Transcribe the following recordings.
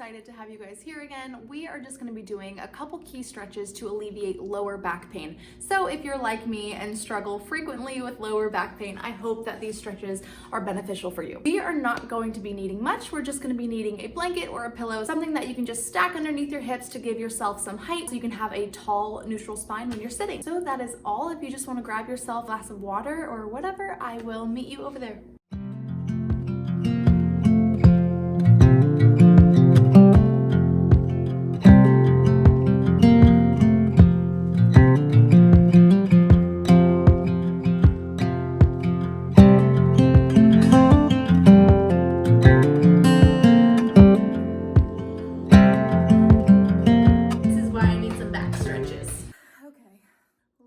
excited to have you guys here again. We are just gonna be doing a couple key stretches to alleviate lower back pain. So if you're like me and struggle frequently with lower back pain, I hope that these stretches are beneficial for you. We are not going to be needing much. We're just gonna be needing a blanket or a pillow, something that you can just stack underneath your hips to give yourself some height so you can have a tall, neutral spine when you're sitting. So that is all. If you just wanna grab yourself a glass of water or whatever, I will meet you over there.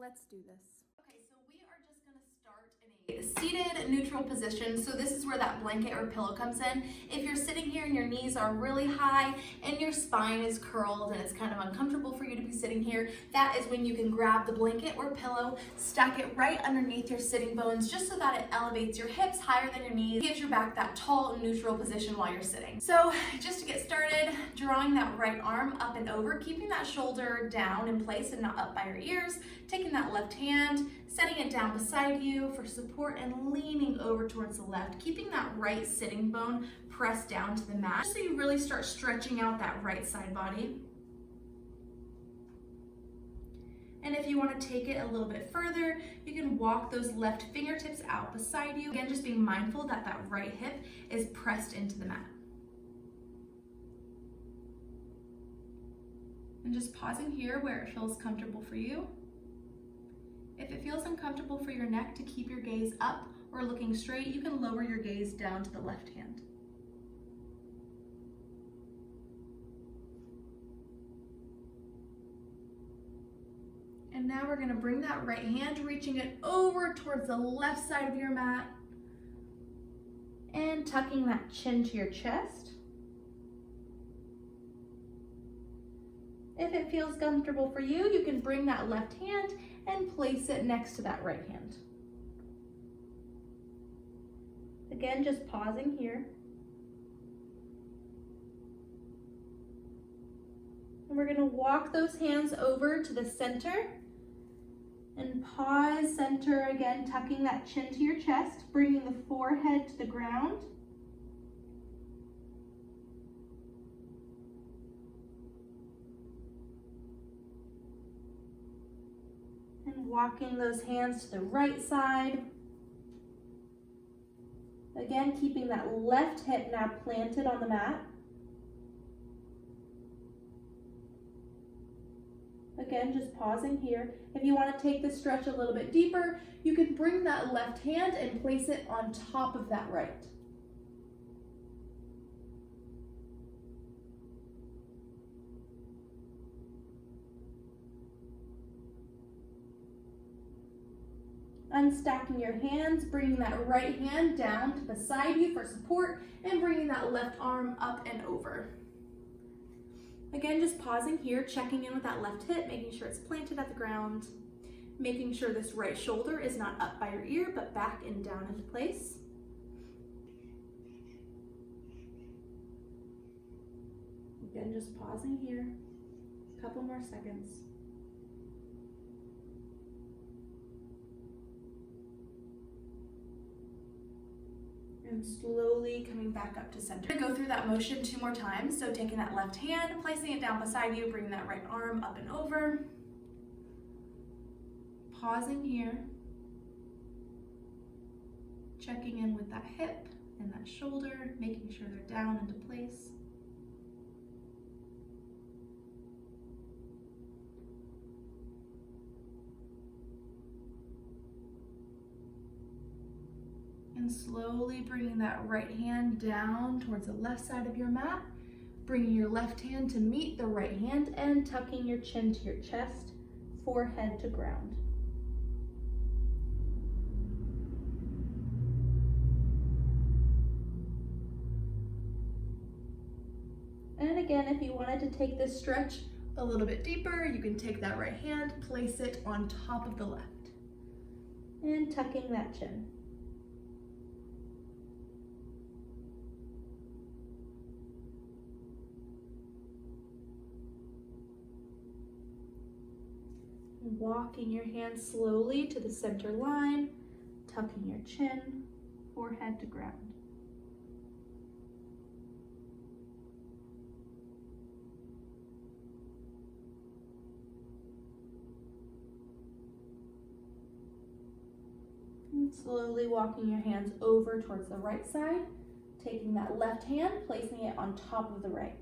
Let's do this. Okay, so we are just gonna start in a seated neutral position. So this is where that blanket or pillow comes in. If you're sitting here and your knees are really high and your spine is curled and it's kind of uncomfortable for you to be sitting here, that is when you can grab the blanket or pillow, stack it right underneath your sitting bones just so that it elevates your hips higher than your knees, gives your back that tall neutral position while you're sitting. So just to get started, drawing that right arm up and over, keeping that shoulder down in place and not up by your ears, taking that left hand, setting it down beside you for support and leaning over towards the left, keeping that right sitting bone pressed down to the mat so you really start stretching out that right side body. And if you want to take it a little bit further, you can walk those left fingertips out beside you. Again, just being mindful that that right hip is pressed into the mat. And just pausing here where it feels comfortable for you. If it feels uncomfortable for your neck to keep your gaze up or looking straight, you can lower your gaze down to the left hand. And now we're going to bring that right hand, reaching it over towards the left side of your mat and tucking that chin to your chest. If it feels comfortable for you, you can bring that left hand and place it next to that right hand. Again, just pausing here. And we're going to walk those hands over to the center and pause, center again, tucking that chin to your chest, bringing the forehead to the ground. Walking those hands to the right side. Again, keeping that left hip now planted on the mat. Again, just pausing here. If you want to take this stretch a little bit deeper, you can bring that left hand and place it on top of that right. Unstacking your hands, bringing that right hand down to beside you for support and bringing that left arm up and over. Again, just pausing here, checking in with that left hip, making sure it's planted at the ground, making sure this right shoulder is not up by your ear, but back and down into place. Again, just pausing here, a couple more seconds. And slowly coming back up to center. Go through that motion 2 more times. So taking that left hand, placing it down beside you, bringing that right arm up and over. Pausing here. Checking in with that hip and that shoulder, making sure they're down into place. And slowly bringing that right hand down towards the left side of your mat, bringing your left hand to meet the right hand and tucking your chin to your chest, forehead to ground. And again, if you wanted to take this stretch a little bit deeper, you can take that right hand, place it on top of the left, and tucking that chin. Walking your hands slowly to the center line, tucking your chin, forehead to ground. And slowly walking your hands over towards the right side, taking that left hand, placing it on top of the right.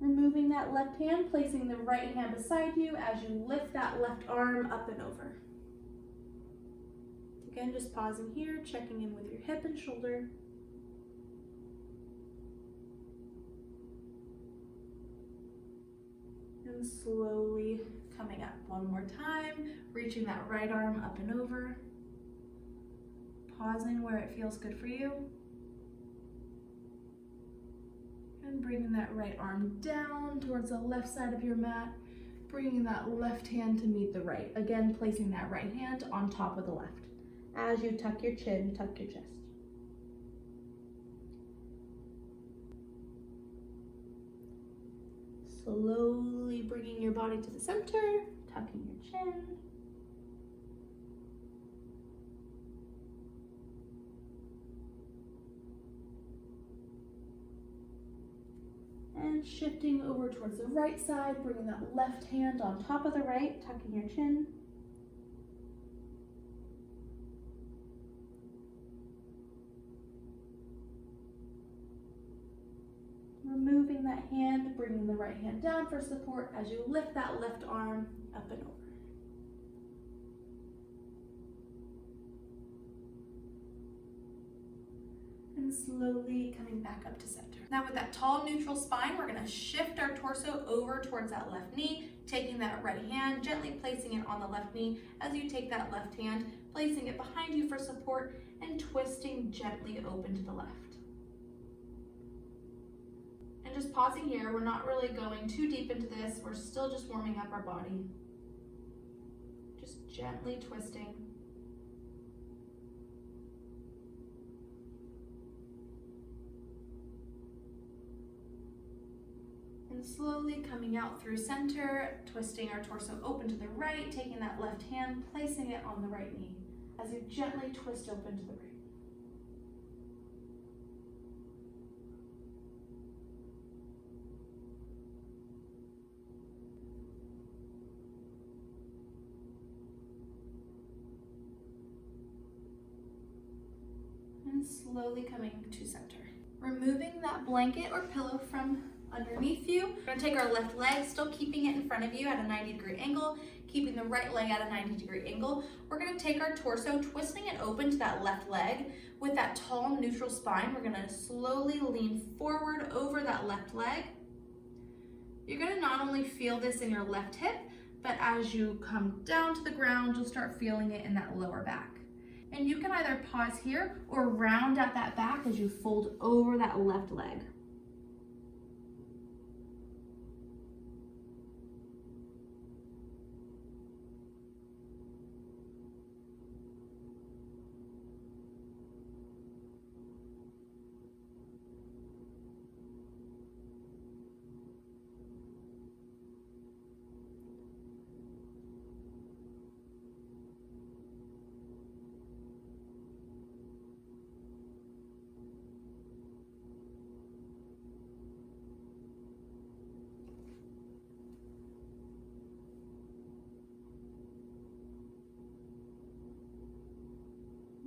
Removing that left hand, placing the right hand beside you as you lift that left arm up and over. Again, just pausing here, checking in with your hip and shoulder. And slowly coming up one more time, reaching that right arm up and over. Pausing where it feels good for you. And bringing that right arm down towards the left side of your mat, bringing that left hand to meet the right. Again, placing that right hand on top of the left. As you tuck your chin, tuck your chest. Slowly bringing your body to the center, tucking your chin. And shifting over towards the right side, bringing that left hand on top of the right, tucking your chin. Removing that hand, bringing the right hand down for support as you lift that left arm up and over. And slowly coming back up to center. Now with that tall neutral spine, we're gonna shift our torso over towards that left knee, taking that right hand, gently placing it on the left knee as you take that left hand, placing it behind you for support and twisting gently open to the left. And just pausing here, we're not really going too deep into this, we're still just warming up our body. Just gently twisting. And slowly coming out through center, twisting our torso open to the right, taking that left hand, placing it on the right knee as you gently twist open to the right. And slowly coming to center. Removing that blanket or pillow from underneath you. We're gonna take our left leg, still keeping it in front of you at a 90-degree angle, keeping the right leg at a 90-degree angle. We're gonna take our torso, twisting it open to that left leg. With that tall neutral spine, we're gonna slowly lean forward over that left leg. You're gonna not only feel this in your left hip, but as you come down to the ground, you'll start feeling it in that lower back. And you can either pause here or round at that back as you fold over that left leg.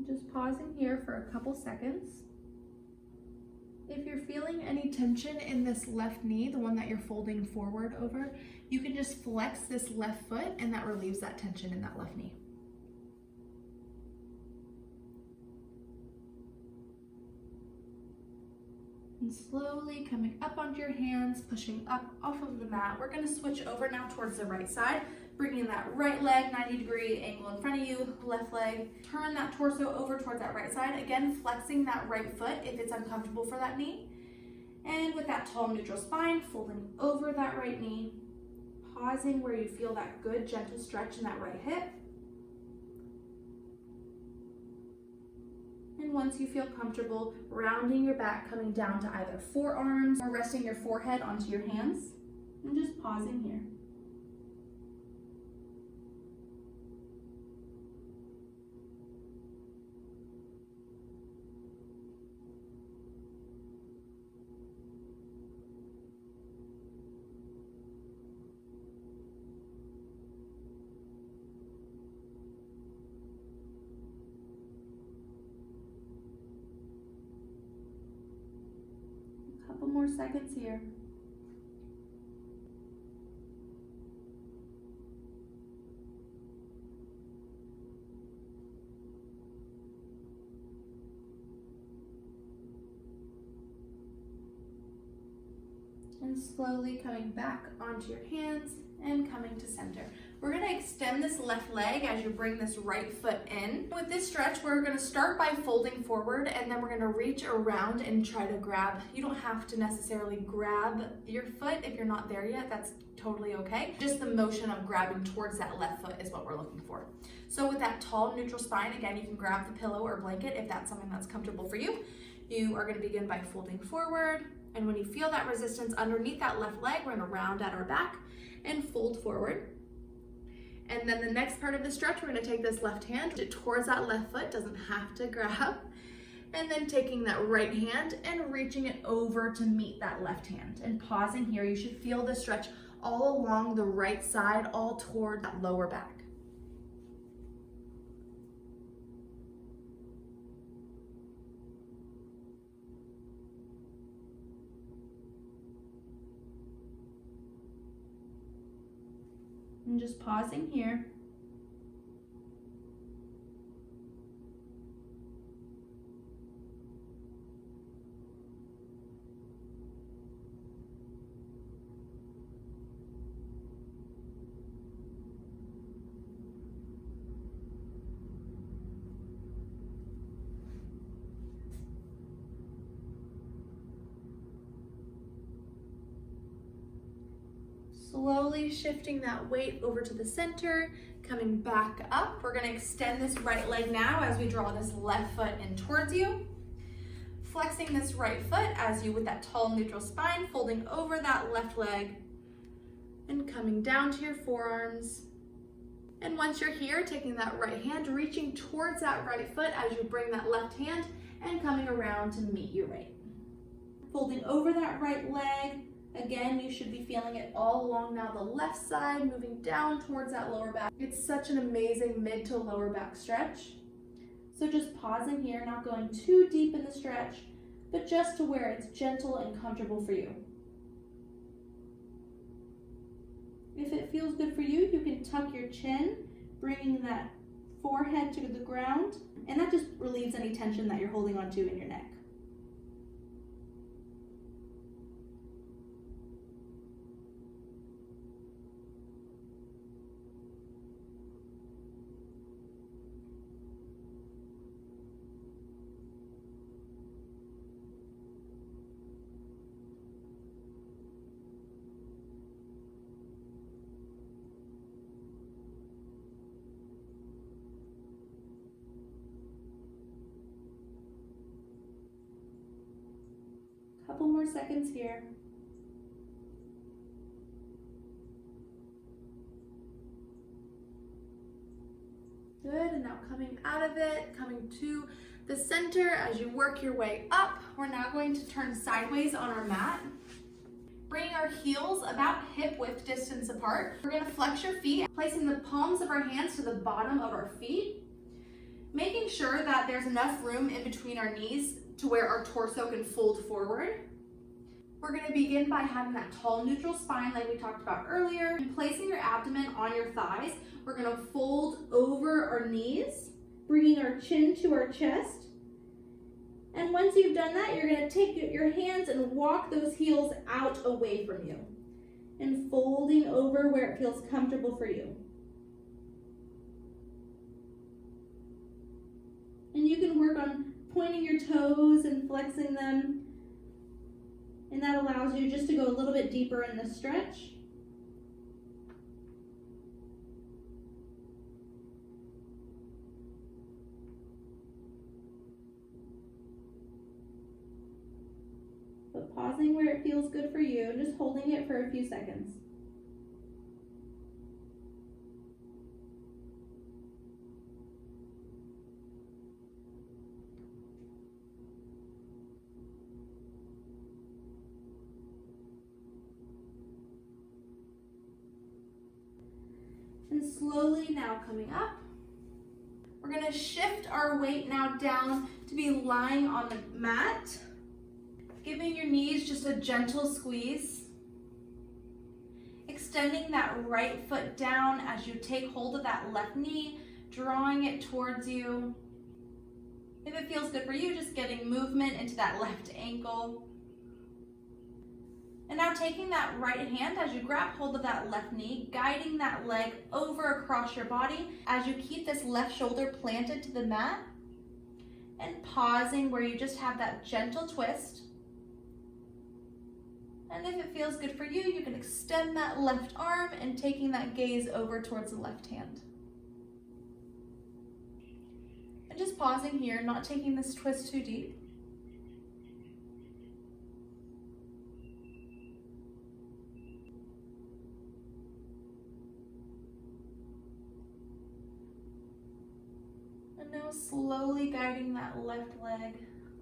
Just pausing here for a couple seconds. If you're feeling any tension in this left knee, the one that you're folding forward over, you can just flex this left foot and that relieves that tension in that left knee. And slowly coming up onto your hands, pushing up off of the mat. We're gonna switch over now towards the right side, bringing that right leg 90-degree angle in front of you, left leg. Turn that torso over towards that right side. Again, flexing that right foot if it's uncomfortable for that knee. And with that tall neutral spine, folding over that right knee, pausing where you feel that good gentle stretch in that right hip. And And once you feel comfortable, rounding your back, coming down to either forearms or resting your forehead onto your hands, and just pausing here. Couple more seconds here. And slowly coming back onto your hands and coming to center. We're gonna extend this left leg as you bring this right foot in. With this stretch, we're gonna start by folding forward, and then we're gonna reach around and try to grab. You don't have to necessarily grab your foot if you're not there yet. That's totally okay. Just the motion of grabbing towards that left foot is what we're looking for. So with that tall neutral spine, again, you can grab the pillow or blanket if that's something that's comfortable for you. You are gonna begin by folding forward, and when you feel that resistance underneath that left leg, we're gonna round at our back and fold forward. And then the next part of the stretch, we're gonna take this left hand towards that left foot, doesn't have to grab. And then taking that right hand and reaching it over to meet that left hand. And pausing here, you should feel the stretch all along the right side, all toward that lower back. And just pausing here. Slowly shifting that weight over to the center, coming back up. We're gonna extend this right leg now as we draw this left foot in towards you. Flexing this right foot as you, with that tall neutral spine, folding over that left leg and coming down to your forearms. And once you're here, taking that right hand, reaching towards that right foot as you bring that left hand and coming around to meet your right. Folding over that right leg. Again, you should be feeling it all along now the left side, moving down towards that lower back. It's such an amazing mid to lower back stretch. So just pausing here, not going too deep in the stretch, but just to where it's gentle and comfortable for you. If it feels good for you, you can tuck your chin, bringing that forehead to the ground, and that just relieves any tension that you're holding onto in your neck. Couple more seconds here. Good, and now coming out of it, coming to the center as you work your way up. We're now going to turn sideways on our mat. Bringing our heels about hip width distance apart. We're gonna flex your feet, placing the palms of our hands to the bottom of our feet, making sure that there's enough room in between our knees to where our torso can fold forward. We're gonna begin by having that tall neutral spine like we talked about earlier, and placing your abdomen on your thighs. We're gonna fold over our knees, bringing our chin to our chest. And once you've done that, you're gonna take your hands and walk those heels out away from you and folding over where it feels comfortable for you. And you can work on pointing your toes and flexing them. And that allows you just to go a little bit deeper in the stretch. pausing where it feels good for you and just holding it for a few seconds. And slowly now coming up. We're gonna shift our weight now down to be lying on the mat, giving your knees just a gentle squeeze. Extending that right foot down as you take hold of that left knee, drawing it towards you. If it feels good for you, just getting movement into that left ankle. And now taking that right hand as you grab hold of that left knee, guiding that leg over across your body as you keep this left shoulder planted to the mat, and pausing where you just have that gentle twist. And if it feels good for you, you can extend that left arm and taking that gaze over towards the left hand. And just pausing here, not taking this twist too deep. And now slowly guiding that left leg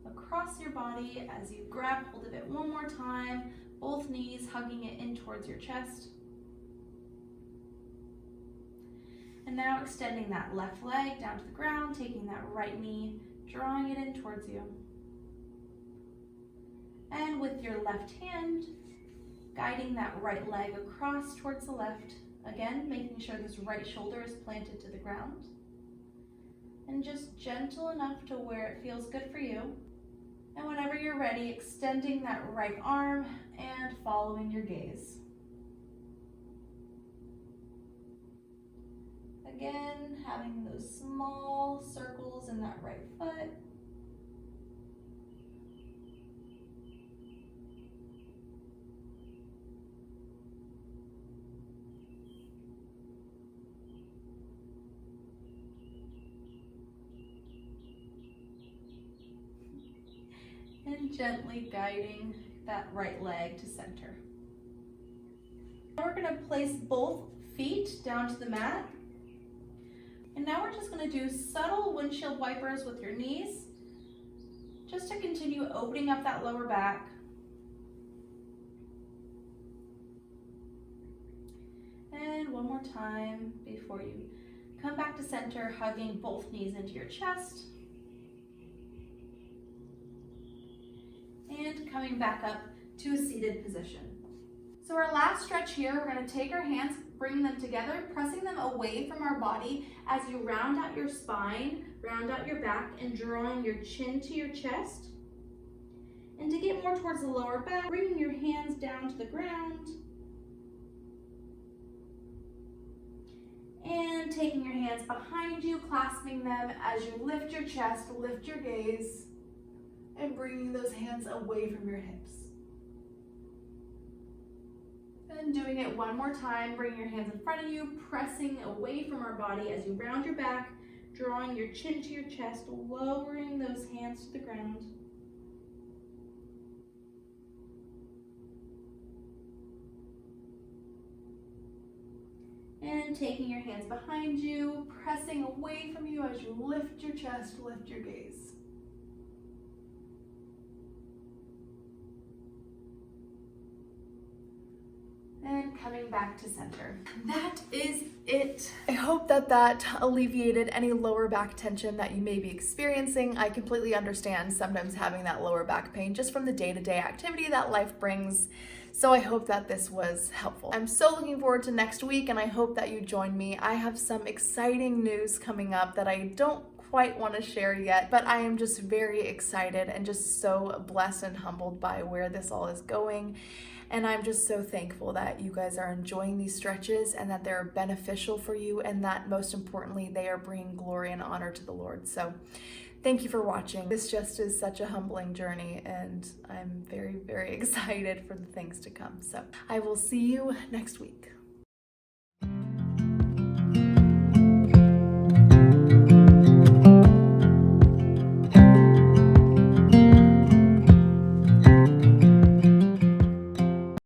across your body as you grab hold of it one more time, both knees hugging it in towards your chest. And now extending that left leg down to the ground, taking that right knee, drawing it in towards you. And with your left hand, guiding that right leg across towards the left. Again, making sure this right shoulder is planted to the ground. And just gentle enough to where it feels good for you. And whenever you're ready, extending that right arm and following your gaze. Again, having those small circles in that right foot. And gently guiding that right leg to center. Now we're going to place both feet down to the mat. And now we're just going to do subtle windshield wipers with your knees, just to continue opening up that lower back. And one more time before you come back to center, hugging both knees into your chest. And coming back up to a seated position. So our last stretch here, we're going to take our hands, bring them together, pressing them away from our body as you round out your spine, round out your back, and drawing your chin to your chest. And to get more towards the lower back, bringing your hands down to the ground. And taking your hands behind you, clasping them as you lift your chest, lift your gaze. And bringing those hands away from your hips. And doing it one more time, bringing your hands in front of you, pressing away from our body as you round your back, drawing your chin to your chest, lowering those hands to the ground. And taking your hands behind you, pressing away from you as you lift your chest, lift your gaze. And coming back to center. That is it. I hope that alleviated any lower back tension that you may be experiencing. I completely understand sometimes having that lower back pain just from the day-to-day activity that life brings. So I hope that this was helpful. I'm so looking forward to next week, and I hope that you join me. I have some exciting news coming up that I don't quite want to share yet, but I am just very excited and just so blessed and humbled by where this all is going. And I'm just so thankful that you guys are enjoying these stretches and that they're beneficial for you, and that most importantly, they are bringing glory and honor to the Lord. So thank you for watching. This just is such a humbling journey, and I'm very, very excited for the things to come. So I will see you next week.